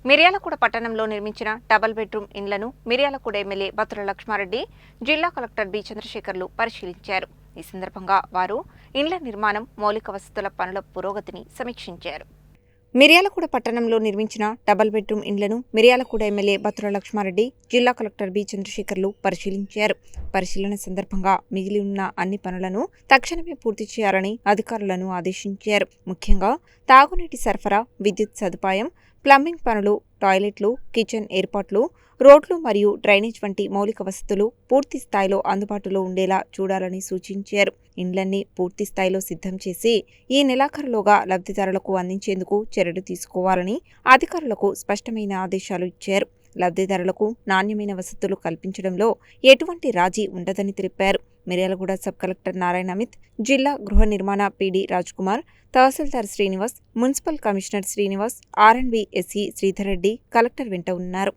మిర్యాలగూడ పట్టణంలో నిర్మించిన double bedroom ఇండ్లను మిర్యాలగూడ ఎమ్మెల్యే బత్తుల లక్ష్మారెడ్డి, జిల్లా కలెక్టర్ బి చంద్రశేఖర్లు పరిశీలించారు. ఈ సందర్భంగా వారు ఇండ్ల నిర్మాణం, మౌలిక వసతుల పనుల పురోగతిని సమీక్షించారు. మిర్యాలగూడ పట్టణంలో నిర్మించిన డబుల్ బెడ్రూమ్ ఇండ్లను మిర్యాలగూడ ఎమ్మెల్యే బత్తుల లక్ష్మారెడ్డి, జిల్లా కలెక్టర్ బి చంద్రశేఖర్లు పరిశీలించారు. పరిశీలన సందర్భంగా మిగిలి ఉన్న అన్ని పనులను తక్షణమే పూర్తి చేయాలని అధికారులను ఆదేశించారు. ముఖ్యంగా తాగునీటి సరఫరా, విద్యుత్ సదుపాయం, ప్లంబింగ్ పనులు, టాయిలెట్లు, కిచెన్ ఏర్పాట్లు, రోడ్లు మరియు డ్రైనేజ్ వంటి మౌలిక వసతులు పూర్తి స్థాయిలో అందుబాటులో ఉండేలా చూడాలని సూచించారు. ఇండ్లన్నీ పూర్తి స్థాయిలో సిద్ధం చేసి ఈ నెలాఖరులోగా లబ్ధిదారులకు అందించేందుకు చర్యలు తీసుకోవాలని అధికారులకు స్పష్టమైన ఆదేశాలు ఇచ్చారు. లబ్ధిదారులకు నాణ్యమైన వసతులు కల్పించడంలో ఎటువంటి రాజీ ఉండదని తెలిపారు. మిర్యాలగూడ సబ్ కలెక్టర్ నారాయణ అమిత్, జిల్లా గృహ నిర్మాణ పీడీ రాజ్కుమార్, తహసీల్దార్ శ్రీనివాస్, మున్సిపల్ కమిషనర్ శ్రీనివాస్, ఆర్ఎండ్బి ఎస్ఈ శ్రీధర్ రెడ్డి కలెక్టర్ వెంట ఉన్నారు.